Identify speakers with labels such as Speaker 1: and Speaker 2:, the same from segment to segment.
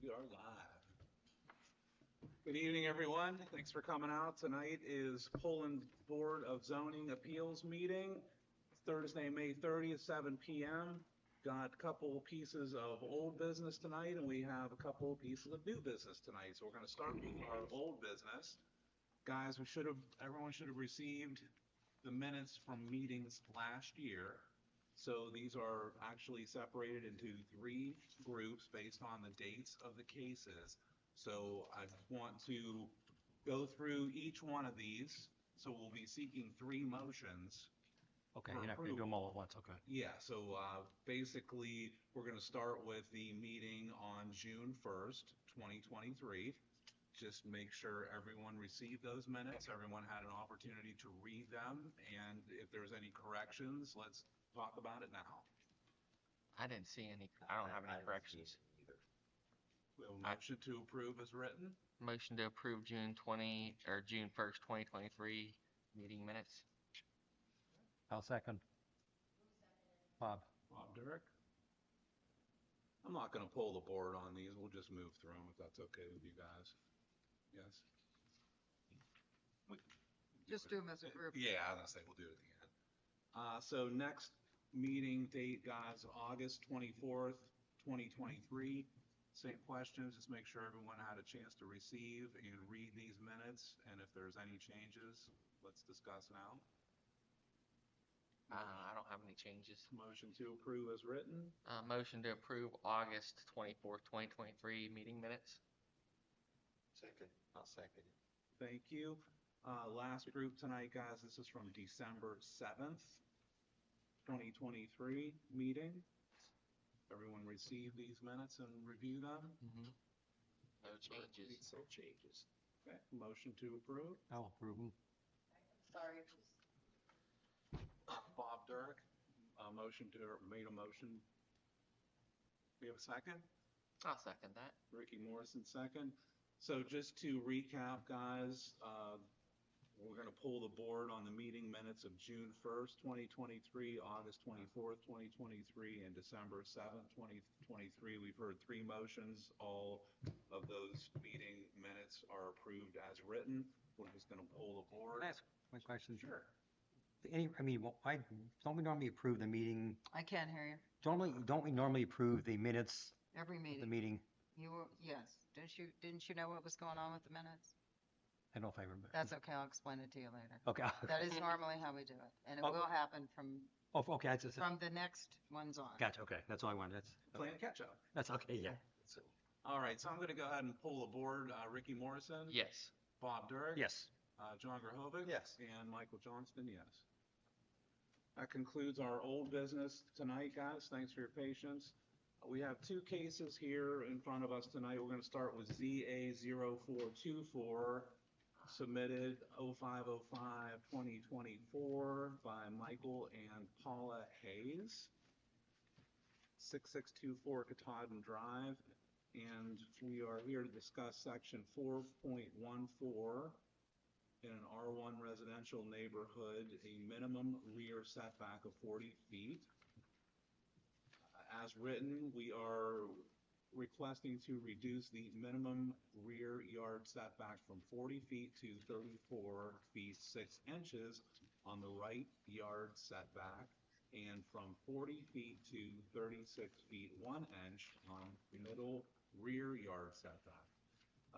Speaker 1: We are live. Good evening, everyone. Thanks for coming out. Tonight is Poland Board of Zoning Appeals meeting. Thursday, May 30th, 7 p.m. Got a couple pieces of old business tonight, and we have a couple pieces of new business tonight. So we're going to start with our old business. Guys, everyone should have received the minutes from meetings last year. So these are actually separated into 3 groups based on the dates of the cases. So I want to go through each one of these. So we'll be seeking 3 motions.
Speaker 2: Okay, you're not going to do them all at once, okay.
Speaker 1: Yeah, so basically we're going to start with the meeting on June 1st, 2023. Just make sure everyone received those minutes, everyone had an opportunity to read them, and if there's any corrections, let's talk about it now.
Speaker 2: I didn't see any, I don't have any corrections.
Speaker 1: We have a motion to approve as written.
Speaker 2: Motion to approve June 1st, 2023 meeting minutes.
Speaker 3: I'll second. Bob.
Speaker 1: Bob Derrick. I'm not going to pull the board on these, we'll just move through them if that's okay with you guys. Yes?
Speaker 4: Just do them as a group.
Speaker 1: Yeah, I was going to say we'll do it at the end. So next meeting date, guys, August 24th, 2023. Same questions, just make sure everyone had a chance to receive and read these minutes, and if there's any changes, let's discuss now.
Speaker 2: I don't have any changes.
Speaker 1: Motion to approve as written.
Speaker 2: Motion to approve August 24th, 2023 meeting minutes.
Speaker 5: Second. I'll second it.
Speaker 1: Thank you. Last group tonight, guys, this is from December 7th, 2023 meeting. Everyone received these minutes and review them?
Speaker 2: Mm-hmm. No changes.
Speaker 5: No changes.
Speaker 1: Okay, motion to approve.
Speaker 3: I'll approve them.
Speaker 4: Sorry.
Speaker 1: Bob Derrick, made a motion. We have a second?
Speaker 2: I'll second that.
Speaker 1: Ricky Morrison, second. So just to recap, guys, we're going to pull the board on the meeting minutes of June 1st, 2023, August 24th, 2023, and December 7th, 2023. We've heard 3 motions. All of those meeting minutes are approved as written. We're just going to pull the board.
Speaker 3: Can I ask my question?
Speaker 1: Sure.
Speaker 3: Why don't we normally approve the meeting?
Speaker 4: I can't hear you.
Speaker 3: Don't we normally approve the minutes
Speaker 4: Every
Speaker 3: of the
Speaker 4: meeting.
Speaker 3: meeting?
Speaker 4: Yes. Didn't you know what was going on with the minutes?
Speaker 3: I don't know if I remember.
Speaker 4: That's okay. I'll explain it to you later.
Speaker 3: Okay.
Speaker 4: That is normally how we do it, and it
Speaker 3: Oh.
Speaker 4: will happen from
Speaker 3: Oh, okay.
Speaker 4: the next ones on.
Speaker 3: Gotcha. Okay. That's all I wanted.
Speaker 1: Playing catch up.
Speaker 3: That's okay. Yeah.
Speaker 1: All right, so I'm going to go ahead and pull the board. Ricky Morrison?
Speaker 2: Yes.
Speaker 1: Bob Derrick?
Speaker 3: Yes.
Speaker 1: John Grahovic?
Speaker 5: Yes.
Speaker 1: And Michael Johnston, yes. That concludes our old business tonight, guys. Thanks for your patience. We have 2 cases here in front of us tonight. We're going to start with ZA0424, submitted 0505-2024 by Michael and Paula Hayes, 6624 Katahdin Drive. And we are here to discuss section 4.14 in an R1 residential neighborhood, a minimum rear setback of 40 feet. As written, we are requesting to reduce the minimum rear yard setback from 40 feet to 34 feet 6 inches on the right yard setback, and from 40 feet to 36 feet 1 inch on middle rear yard setback.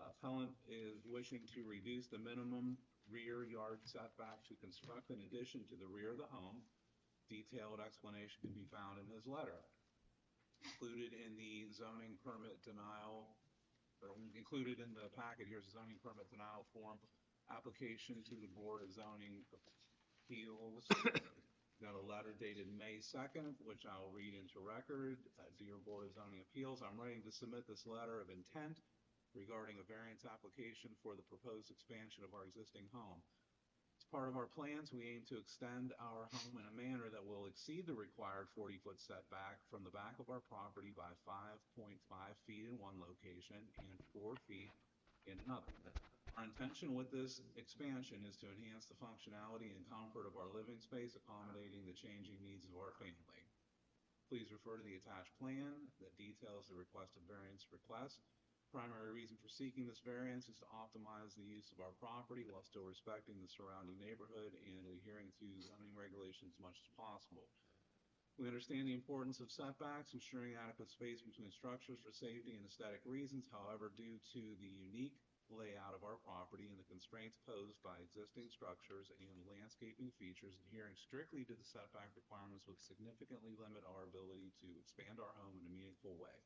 Speaker 1: Appellant is wishing to reduce the minimum rear yard setback to construct an addition to the rear of the home. Detailed explanation can be found in his letter. Included in the zoning permit denial, or included in the packet, here's a zoning permit denial form, application to the Board of Zoning Appeals. Got a letter dated May 2nd, which I'll read into record. Dear Board of Zoning Appeals, I'm ready to submit this letter of intent regarding a variance application for the proposed expansion of our existing home. As part of our plans, we aim to extend our home in a manner that will exceed the required 40-foot setback from the back of our property by 5.5 feet in one location and 4 feet in another. Our intention with this expansion is to enhance the functionality and comfort of our living space, accommodating the changing needs of our family. Please refer to the attached plan that details the requested variance request. Primary reason for seeking this variance is to optimize the use of our property while still respecting the surrounding neighborhood and adhering to zoning regulations as much as possible. We understand the importance of setbacks, ensuring adequate space between structures for safety and aesthetic reasons. However, due to the unique layout of our property and the constraints posed by existing structures and landscaping features, adhering strictly to the setback requirements would significantly limit our ability to expand our home in a meaningful way.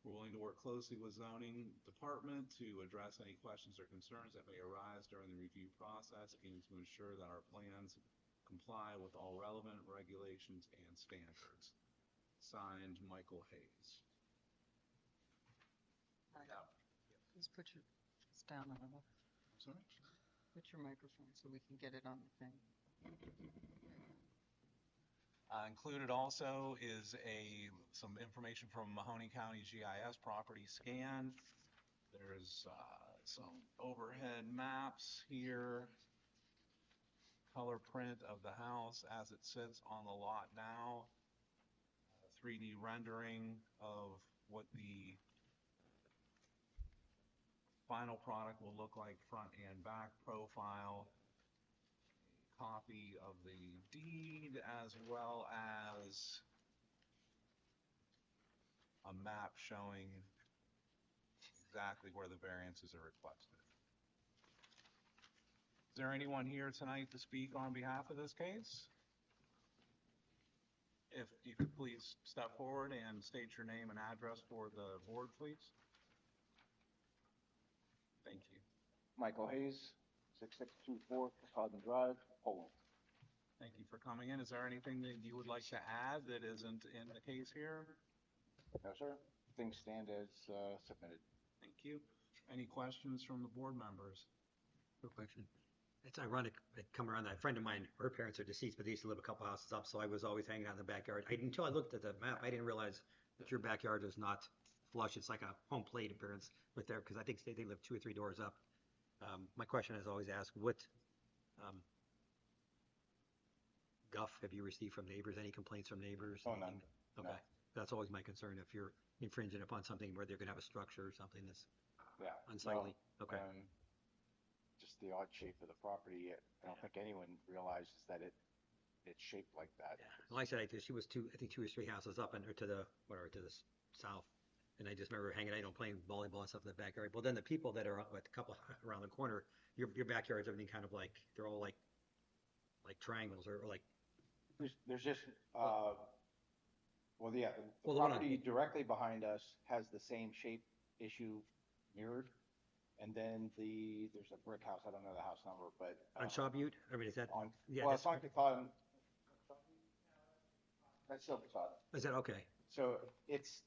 Speaker 1: We're willing to work closely with zoning department to address any questions or concerns that may arise during the review process and to ensure that our plans comply with all relevant regulations and standards. Signed, Michael Hayes.
Speaker 4: Just put your, it's down a little.
Speaker 1: Sorry?
Speaker 4: Put your microphone so we can get it on the thing.
Speaker 1: Included also is some information from Mahoney County GIS property scan. There's some overhead maps here, color print of the house as it sits on the lot now, 3D rendering of what the final product will look like, front and back profile, copy of the deed, as well as a map showing exactly where the variances are requested. Is there anyone here tonight to speak on behalf of this case? If you could please step forward and state your name and address for the board, please. Thank you.
Speaker 6: Michael Hayes, 6624 Katahdin Drive, Poland.
Speaker 1: Thank you for coming in. Is there anything that you would like to add that isn't in the case here?
Speaker 6: No, sir. Things stand as submitted.
Speaker 1: Thank you. Any questions from the board members?
Speaker 3: Quick question. It's ironic, I come around, that friend of mine, her parents are deceased, but they used to live a couple houses up, so I was always hanging out in the backyard. Until I looked at the map, I didn't realize that your backyard is not flush. It's like a home plate appearance with there, because I think they live 2 or 3 doors up. My question is always asked, what guff have you received from neighbors? Any complaints from neighbors?
Speaker 6: Oh, none.
Speaker 3: Okay.
Speaker 6: No.
Speaker 3: That's always my concern, if you're infringing upon something where they're going to have a structure or something that's
Speaker 6: Yeah.
Speaker 3: unsightly.
Speaker 6: No,
Speaker 3: Okay.
Speaker 6: Just the odd shape of the property. I don't think anyone realizes that it's shaped like that.
Speaker 3: Like I said, she was I think 2 or 3 houses up and or to the south, and I just remember hanging out, playing volleyball and stuff in the backyard. Well, then the people that are a couple around the corner, your backyard's everything kind of like, they're all like triangles or like.
Speaker 6: There's just well, yeah, the
Speaker 3: Well, the one on-
Speaker 6: property directly behind us has the same shape issue mirrored, and then there's a brick house. I don't know the house number, but
Speaker 3: On Shaw Butte? I mean, is that,
Speaker 6: on
Speaker 3: yeah,
Speaker 6: well,
Speaker 3: that's-
Speaker 6: it's on Katahdin. That's still Katahdin.
Speaker 3: is that okay?
Speaker 6: So it's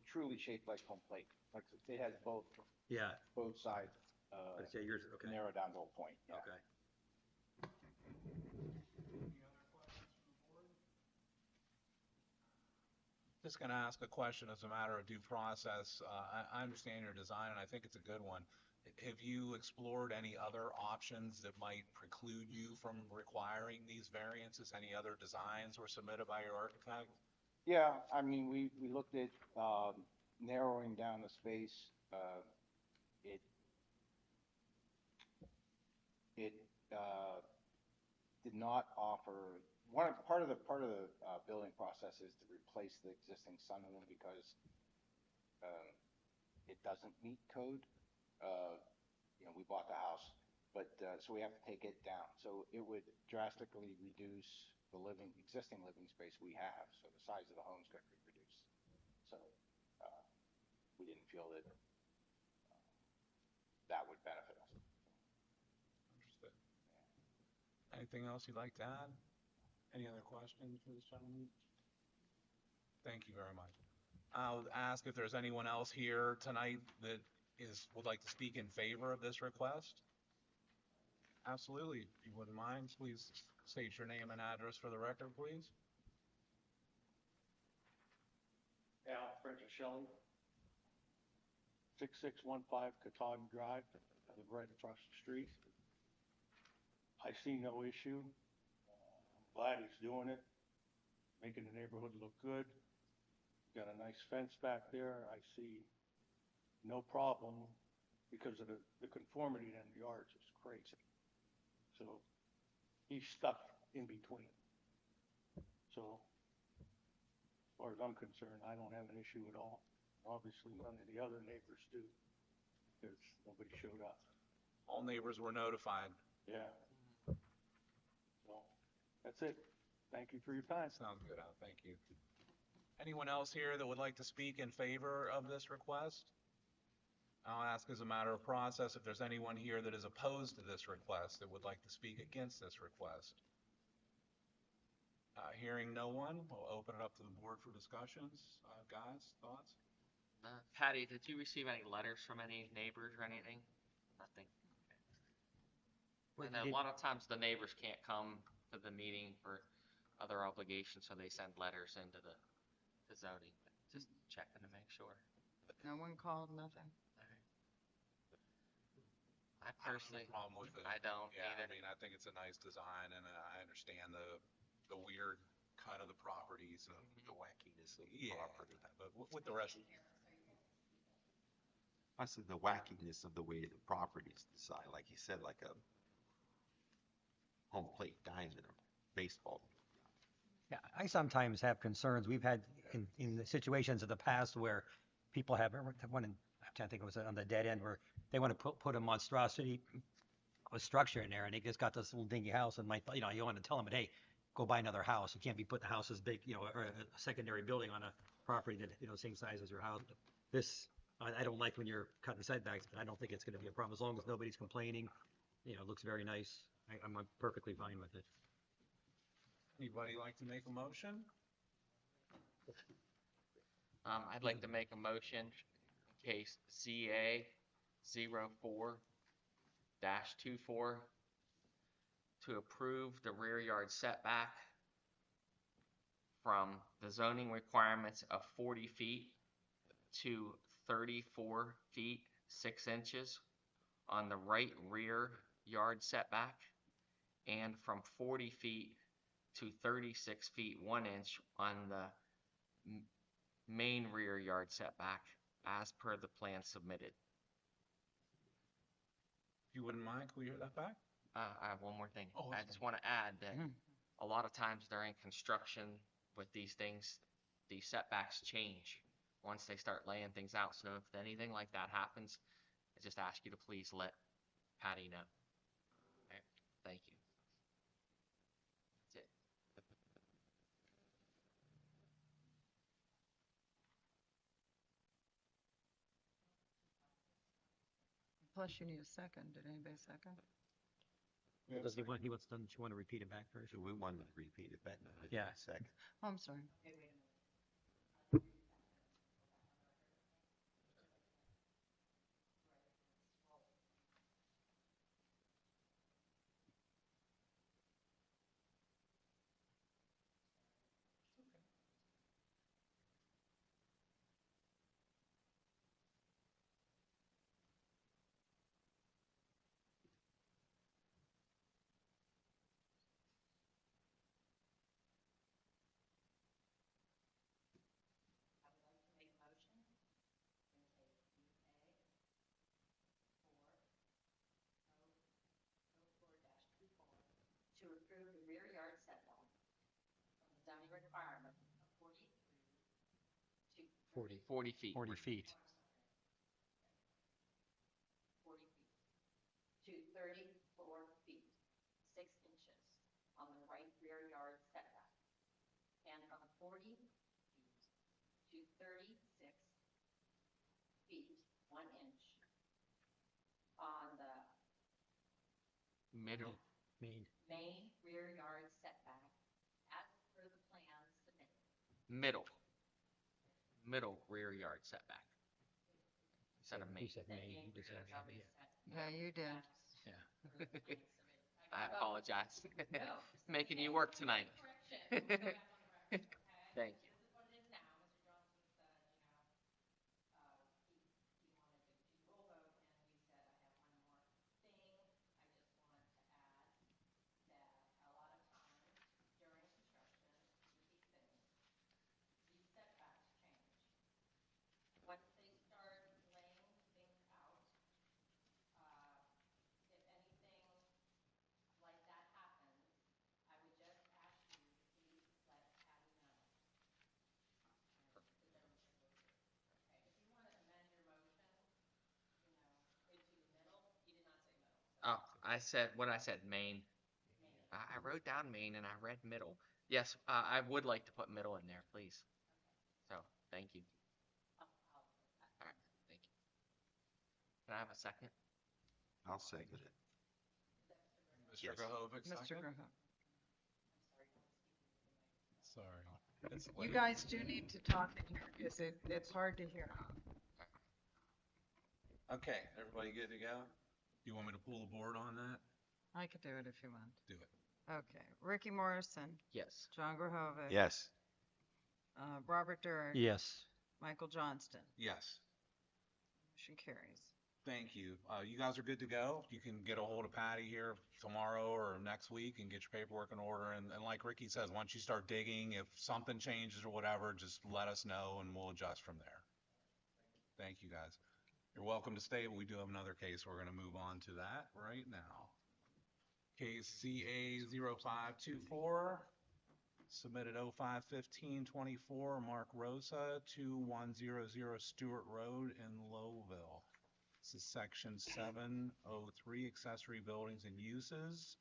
Speaker 6: truly shaped like home plate. Like it has both
Speaker 3: Yeah.
Speaker 6: sides
Speaker 3: I'd say yours, okay.
Speaker 6: narrowed down to a point. Yeah.
Speaker 3: Okay.
Speaker 1: Just going to ask a question as a matter of due process. I understand your design, and I think it's a good one. Have you explored any other options that might preclude you from requiring these variances? Any other designs were submitted by your architect?
Speaker 6: Yeah, I mean, we looked at narrowing down the space. It did not offer part of the building process is to replace the existing sunroom because it doesn't meet code. We bought the house, but so we have to take it down. So it would drastically reduce the existing living space we have. So the size of the home's going to be reduced. So we didn't feel that that would benefit us.
Speaker 1: Understood. Anything else you'd like to add? Any other questions for this gentleman? Thank you very much. I'll ask if there's anyone else here tonight that would like to speak in favor of this request. Absolutely. If you wouldn't mind, please state your name and address for the record, please.
Speaker 7: Al Francis-Shelley, 6615 Katahdin Drive. I live right across the street. I see no issue. I'm glad he's doing it, making the neighborhood look good. Got a nice fence back there. I see no problem because of the conformity in the yards is crazy. So he's stuck in between. So as far as I'm concerned, I don't have an issue at all. Obviously, none of the other neighbors do, because nobody showed up.
Speaker 1: All neighbors were notified.
Speaker 7: Yeah. So, that's it. Thank you for your time.
Speaker 1: Sounds good, Al, thank you. Anyone else here that would like to speak in favor of this request? I'll ask as a matter of process if there's anyone here that is opposed to this request that would like to speak against this request. Hearing no one, we'll open it up to the board for discussions. Guys, thoughts?
Speaker 2: Patty, did you receive any letters from any neighbors or anything? Nothing.
Speaker 3: Well,
Speaker 2: And a
Speaker 3: did-
Speaker 2: lot of times the neighbors can't come to the meeting for other obligations, so they send letters into the zoning. Just checking to make sure.
Speaker 4: No one called, nothing?
Speaker 2: I personally,
Speaker 1: Problem with it.
Speaker 2: I don't
Speaker 1: Yeah, I
Speaker 2: either.
Speaker 1: mean, I think it's a nice design, and I understand the weird cut of the properties,
Speaker 5: The wackiness of the
Speaker 1: yeah,
Speaker 5: property.
Speaker 1: but with the rest,
Speaker 5: I said the wackiness of the way the property's designed, like you said, like a home plate diamond or baseball.
Speaker 3: Yeah, I sometimes have concerns. We've had in the situations of the past where people have, one, I'm trying to think, it was on the dead end where they want to put a monstrosity of a structure in there, and they just got this little dingy house, and you want to tell them, hey, go buy another house. You can't be putting a house as big, or a secondary building on a property that, same size as your house. This, I don't like when you're cutting setbacks, but I don't think it's going to be a problem as long as nobody's complaining. It looks very nice. I'm perfectly fine with it.
Speaker 1: anybody like to make a motion?
Speaker 2: I'd like to make a motion in case ZA 04-24 to approve the rear yard setback from the zoning requirements of 40 feet to 34 feet 6 inches on the right rear yard setback, and from 40 feet to 36 feet 1 inch on the main rear yard setback as per the plan submitted.
Speaker 1: If you wouldn't mind, can we hear that back?
Speaker 2: I have one more thing.
Speaker 1: Oh,
Speaker 2: I
Speaker 1: okay.
Speaker 2: just want to add that a lot of times during construction with these things, the setbacks change once they start laying things out. So if anything like that happens, I just ask you to please let Patty know. Okay, thank you. That's it.
Speaker 4: Plus you need a second. Did anybody second?
Speaker 3: Does he want to repeat it back first?
Speaker 5: So we wanted to repeat it back.
Speaker 3: Yeah.
Speaker 5: Second.
Speaker 4: Oh, I'm sorry.
Speaker 8: To approve the rear yard setback from the zoning requirement of
Speaker 3: 40
Speaker 2: 40 feet.
Speaker 3: 40 feet.
Speaker 8: 40 feet to 34 feet, 6 inches on the right rear yard setback. And from 40 feet to 36 feet, 1 inch on the
Speaker 2: Middle.
Speaker 8: main rear yard setback as per the plan submitted.
Speaker 2: Middle rear yard setback. Instead of main.
Speaker 3: He said main. He just said,
Speaker 8: Somebody
Speaker 3: yeah.
Speaker 8: said-
Speaker 4: Yeah, you did.
Speaker 3: Yeah.
Speaker 8: Plan submitted.
Speaker 2: I apologize.
Speaker 8: No.
Speaker 2: Making you work tonight.
Speaker 8: Correction. Go back on the record, okay?
Speaker 2: Thank you.
Speaker 8: This is what it is now. Mr. Johnson said, he wanted to do roll vote, and we said, I have one more thing. I just wanted to add that a lot of times during construction with these things, these setbacks change. Once they start laying
Speaker 2: Oh, I said, what I said, Maine. I wrote down Maine and I read middle. Yes, I would like to put middle in there, please. So, thank you.
Speaker 8: I'll
Speaker 2: All right, thank you. Can I have a second?
Speaker 5: I'll second it.
Speaker 1: Mr.
Speaker 5: Yes.
Speaker 1: Kohovic,
Speaker 4: Mr.
Speaker 1: second?
Speaker 4: Graham.
Speaker 1: Sorry. It's
Speaker 4: You
Speaker 1: late.
Speaker 4: guys do need to talk in here because it's hard to hear.
Speaker 1: Okay, everybody good to go? You want me to pull the board on that?
Speaker 4: I could do it if you want.
Speaker 1: Do it.
Speaker 4: Okay, Ricky Morrison,
Speaker 2: Yes.
Speaker 4: John Grahovic.
Speaker 5: Yes.
Speaker 4: Robert Durk.
Speaker 3: Yes.
Speaker 4: Michael Johnston.
Speaker 1: Yes.
Speaker 4: Motion carries.
Speaker 1: Thank you. You guys are good to go. You can get a hold of Patty here tomorrow or next week and get your paperwork in order. And like Ricky says, once you start digging, if something changes or whatever, just let us know and we'll adjust from there. Thank you, guys. You're welcome to stay, but we do have another case. We're going to move on to that right now. Case CA 0524, submitted 05-15-24, Mark Rosa, 2100 Stewart Road in Lowville. This is section 703, accessory buildings and uses.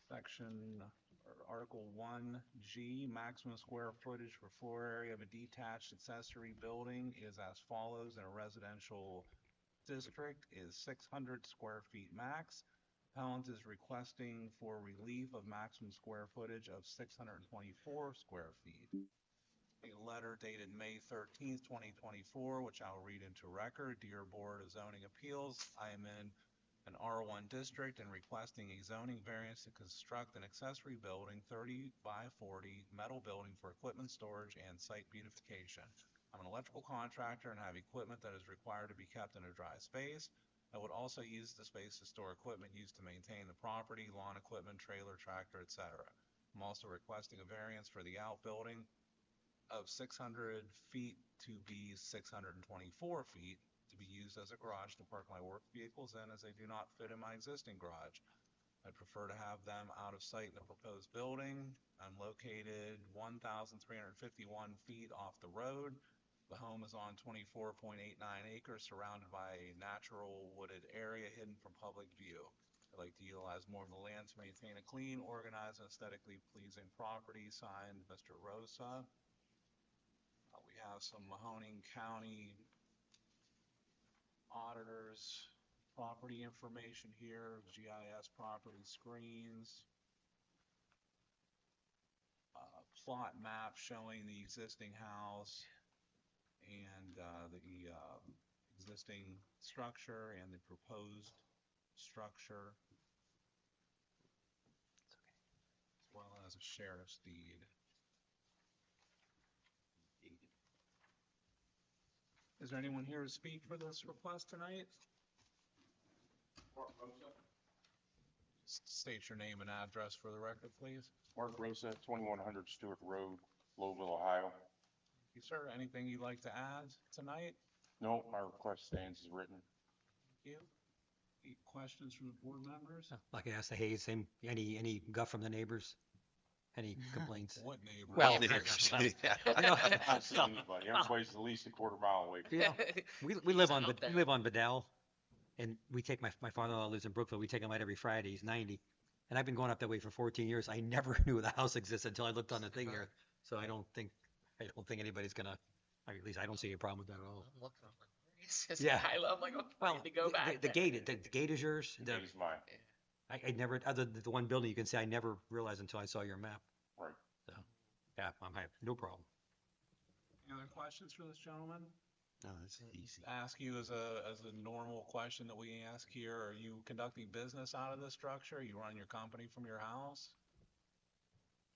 Speaker 1: Section, or Article 1G, maximum square footage for floor area of a detached accessory building is as follows in a residential district is 600 square feet max. Appellant is requesting for relief of maximum square footage of 624 square feet. A letter dated May 13th, 2024, which I'll read into record. Dear Board of Zoning Appeals, I am in an R1 district and requesting a zoning variance to construct an accessory building 30 by 40 metal building for equipment storage and site beautification. I'm an electrical contractor and have equipment that is required to be kept in a dry space. I would also use the space to store equipment used to maintain the property, lawn equipment, trailer, tractor, etc. I'm also requesting a variance for the outbuilding of 600 feet to be 624 feet to be used as a garage to park my work vehicles in, as they do not fit in my existing garage. I'd prefer to have them out of sight in the proposed building. I'm located 1,351 feet off the road. The home is on 24.89 acres surrounded by a natural wooded area hidden from public view. I'd like to utilize more of the land to maintain a clean, organized, and aesthetically pleasing property. Signed, Mr. Rosa. We have some Mahoning County auditors property information here, GIS property screens, plot map showing the existing house and the existing structure and the proposed structure, as well as a sheriff's deed. Is there anyone here to speak for this request tonight?
Speaker 9: Mark Rosa.
Speaker 1: State your name and address for the record, please.
Speaker 9: Mark Rosa, 2100 Stewart Road, Lowville, Ohio.
Speaker 1: You, sir, anything you'd like to add tonight?
Speaker 9: No, my request stands as written.
Speaker 1: You? Any questions from the board members?
Speaker 3: Like I asked the Hayes, same, any guff from the neighbors? Any complaints?
Speaker 1: What neighbor?
Speaker 3: Well,
Speaker 9: I'm not seeing anybody. Everybody's at least a quarter mile away.
Speaker 3: Yeah. We live on,
Speaker 2: Out there.
Speaker 3: we live on Vidal, and we take my father-in-law lives in Brookville. We take him out every Friday. He's 90, and I've been going up that way for 14 years. I never knew the house existed until I looked on the thing here. So I don't think anybody's gonna. At least I don't see a problem with that at all.
Speaker 2: I'm looking, I'm like, where is this
Speaker 3: Yeah.
Speaker 2: guy? I'm like, okay,
Speaker 3: Well,
Speaker 2: I need to go back.
Speaker 3: the gate, the gate is yours.
Speaker 9: It is mine.
Speaker 3: I never, other than the one building, you can say I never realized until I saw your map.
Speaker 9: Right.
Speaker 3: So, yeah, I have no problem.
Speaker 1: Any other questions for this gentleman?
Speaker 5: No, it's easy.
Speaker 1: Ask you as a normal question that we ask here, are you conducting business out of this structure? You run your company from your house?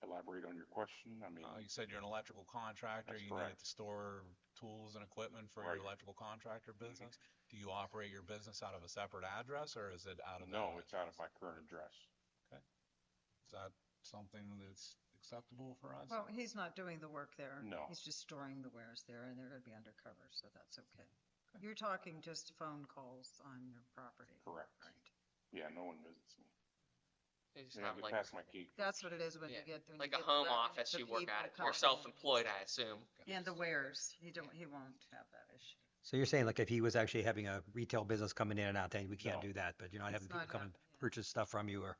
Speaker 9: Elaborate on your question. I mean,
Speaker 1: You said you're an electrical contractor.
Speaker 9: That's
Speaker 1: You
Speaker 9: correct.
Speaker 1: need to store tools and equipment for
Speaker 9: Right.
Speaker 1: your electrical contractor business. Do you operate your business out of a separate address, or is it out of that
Speaker 9: no, it's out of
Speaker 1: address?
Speaker 9: my current address.
Speaker 1: Is that something that's acceptable for us?
Speaker 4: Well, he's not doing the work there.
Speaker 9: No.
Speaker 4: He's just storing the wares there and they're gonna be undercover, so that's okay. You're talking just phone calls on your property.
Speaker 9: Correct.
Speaker 4: Right.
Speaker 9: Yeah, no one visits me.
Speaker 2: They just
Speaker 9: Yeah,
Speaker 2: have
Speaker 9: get
Speaker 2: like,
Speaker 9: past my key.
Speaker 4: That's what it is when you
Speaker 2: yeah,
Speaker 4: get. when you
Speaker 2: like a
Speaker 4: get
Speaker 2: home
Speaker 4: the
Speaker 2: office
Speaker 4: the
Speaker 2: you work
Speaker 4: people
Speaker 2: at,
Speaker 4: coming
Speaker 2: or
Speaker 4: in.
Speaker 2: self-employed, I assume.
Speaker 4: And the wares, he won't have that issue.
Speaker 3: So you're saying like if he was actually having a retail business coming in and out, then we can't
Speaker 9: No.
Speaker 3: do that, but you're not having
Speaker 4: It's
Speaker 3: people
Speaker 4: not
Speaker 3: come and
Speaker 4: happening, yeah.
Speaker 3: purchase stuff from you or?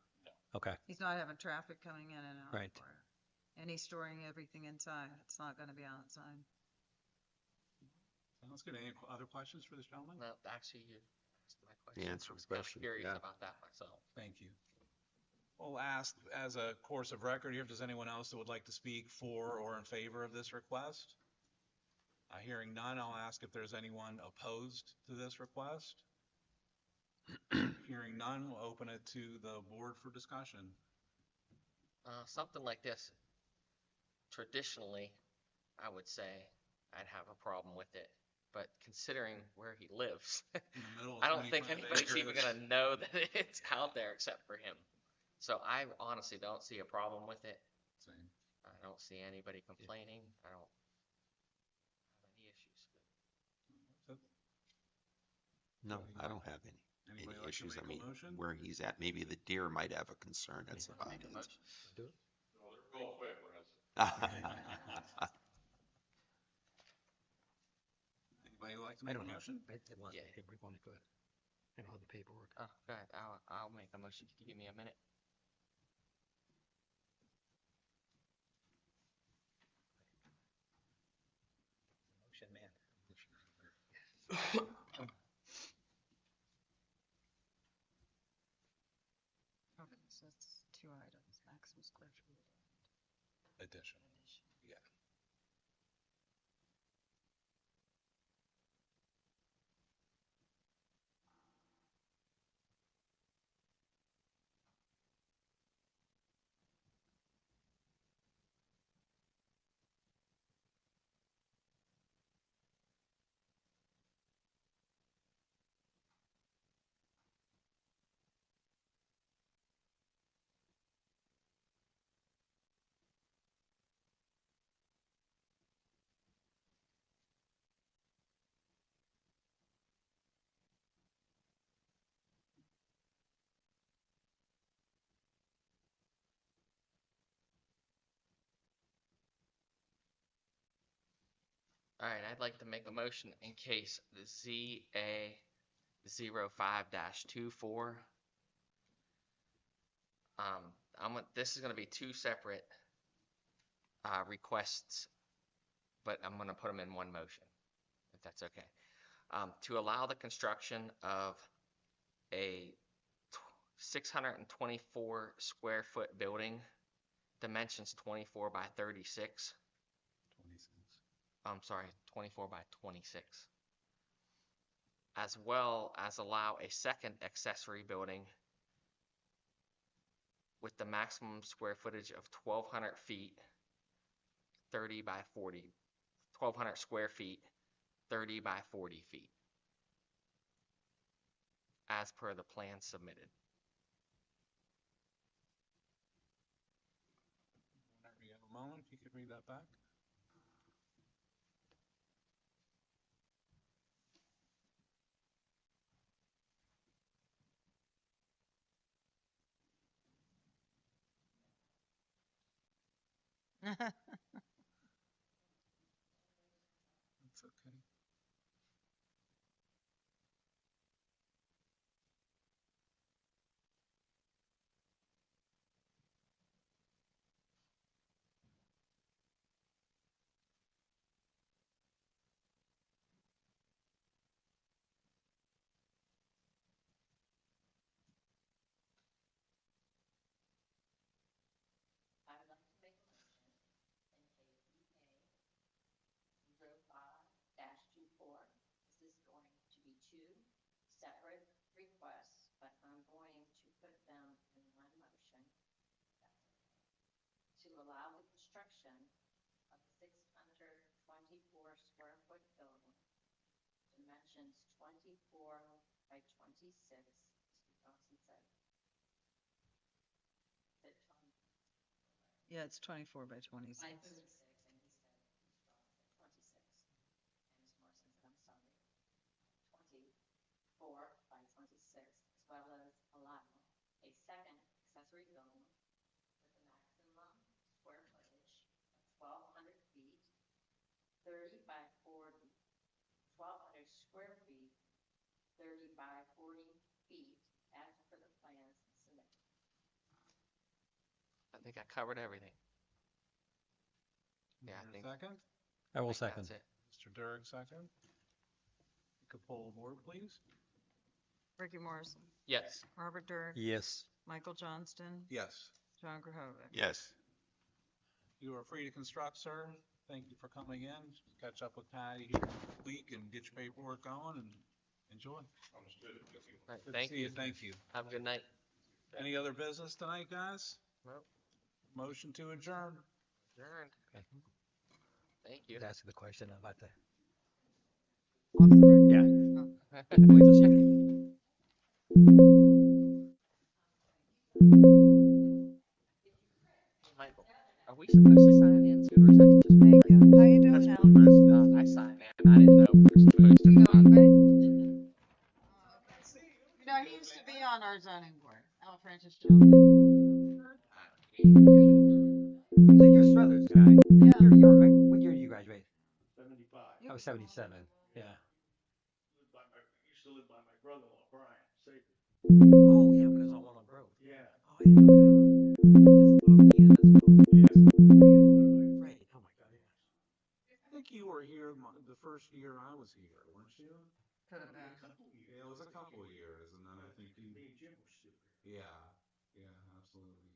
Speaker 3: Okay,
Speaker 4: He's not having traffic coming in and out.
Speaker 3: Right.
Speaker 4: And he's storing everything inside. It's not gonna be outside.
Speaker 1: Sounds good. Any other questions for this gentleman?
Speaker 2: No, actually, you asked my question.
Speaker 5: answered
Speaker 2: I was
Speaker 5: the
Speaker 2: kind of
Speaker 5: question,
Speaker 2: curious
Speaker 5: yeah.
Speaker 2: about that myself.
Speaker 1: Thank you. We'll ask, as a course of record here, if there's anyone else that would like to speak for or in favor of this request? Hearing none, I'll ask if there's anyone opposed to this request. Hearing none, we'll open it to the board for discussion.
Speaker 2: Something like this, traditionally, I would say I'd have a problem with it. But considering where he lives,
Speaker 1: In the middle of
Speaker 2: I don't think
Speaker 1: 25
Speaker 2: anybody's even
Speaker 1: acres.
Speaker 2: gonna know that it's out there except for him. So I honestly don't see a problem with it.
Speaker 1: Same.
Speaker 2: I don't see anybody complaining. I don't have any issues.
Speaker 5: No, I don't have any
Speaker 1: Anybody like to
Speaker 5: issues. I
Speaker 1: make
Speaker 5: mean,
Speaker 1: a motion?
Speaker 5: where he's at, maybe the deer might have a concern, that's about
Speaker 2: Make a
Speaker 5: it.
Speaker 2: motion.
Speaker 9: No, they're real quick, Russ.
Speaker 1: Anybody like to
Speaker 3: I
Speaker 1: make a
Speaker 3: don't have.
Speaker 1: motion?
Speaker 2: Yeah.
Speaker 3: We want to go ahead. I don't have the paperwork.
Speaker 2: Oh, go ahead. I'll make a motion. Can you give me a minute?
Speaker 3: Motion man.
Speaker 4: Okay, so it's 2 items, maximum square feet.
Speaker 1: Addition. Yeah.
Speaker 2: All right, I'd like to make a motion in case the ZA 05-24. This is gonna be two separate requests, but I'm gonna put them in one motion, if that's okay. To allow the construction of a 624 square foot building, dimensions 24 by 36.
Speaker 1: 26.
Speaker 2: I'm sorry, 24 by 26. As well as allow a second accessory building with the maximum square footage of 1,200 feet, 30 by 40, 1,200 square feet, 30 by 40 feet, as per the plan submitted.
Speaker 1: Whenever you have a moment, if you could read that back. That's okay.
Speaker 8: I would like to make a motion in case EA 05-24. This is going to be two separate requests, but I'm going to put them in one motion. That's okay. To allow the construction of the 624 square foot building, dimensions 24 by 26, Mr. Johnson said. That
Speaker 4: Yeah, it's 24 by 26.
Speaker 8: by 36, and he said, Mr. Johnson said 26. And Ms. Morrison said, I'm sorry, 24 by 26, as well as allow a second accessory dome with a maximum square footage of 1,200 feet, 30 by 40, 1,200 square feet, 30 by 40 feet, as per the plans submitted.
Speaker 2: I think I covered everything. Yeah, I
Speaker 1: Is
Speaker 2: think.
Speaker 1: there a second?
Speaker 3: I will
Speaker 2: think
Speaker 3: second.
Speaker 2: that's it.
Speaker 1: Mr. Durg, second. You could poll the board, please.
Speaker 4: Ricky Morrison,
Speaker 2: Yes.
Speaker 4: Robert Durk,
Speaker 3: Yes.
Speaker 4: Michael Johnston,
Speaker 1: Yes.
Speaker 4: John Grahovic.
Speaker 5: Yes.
Speaker 1: You are free to construct, sir. Thank you for coming in. Catch up with Patty here next week and get your paperwork going and enjoy.
Speaker 9: Understood. Thank you.
Speaker 2: All right,
Speaker 1: Good to
Speaker 2: thank
Speaker 1: see
Speaker 2: you.
Speaker 1: Thank you.
Speaker 2: Have a good night.
Speaker 1: Any other business tonight, guys?
Speaker 2: Nope.
Speaker 1: Motion to adjourn.
Speaker 2: Adjourned. Thank you.
Speaker 3: Ask the question about the.
Speaker 4: Off the record?
Speaker 3: Yeah. Wait a second.
Speaker 2: Michael, are we supposed to sign in too, or is that just?
Speaker 4: Thank you. How you doing,
Speaker 2: That's
Speaker 4: Al?
Speaker 2: I signed in. I didn't know if we were supposed to.
Speaker 4: You know
Speaker 2: sign.
Speaker 4: anybody? You know, he used to be on our zoning board, Al Francis Jones.
Speaker 3: So you're Struthers guy.
Speaker 4: Yeah.
Speaker 3: What year did you graduate?
Speaker 7: 75.
Speaker 3: I was 77. Yeah.
Speaker 7: Used to live by my brother-in-law, Brian Sager.
Speaker 3: Oh, yeah, when it was on Walnut Grove.
Speaker 7: Yeah.
Speaker 3: Oh, I didn't know. Okay. Oh, yeah, that's right. Oh, my God, yeah.
Speaker 1: I think you were here the first year I was here, weren't you?
Speaker 4: Could have been.
Speaker 1: Yeah, it was a couple of years, and then I think you.
Speaker 7: Me and Jim were still here.
Speaker 1: Yeah, yeah, absolutely.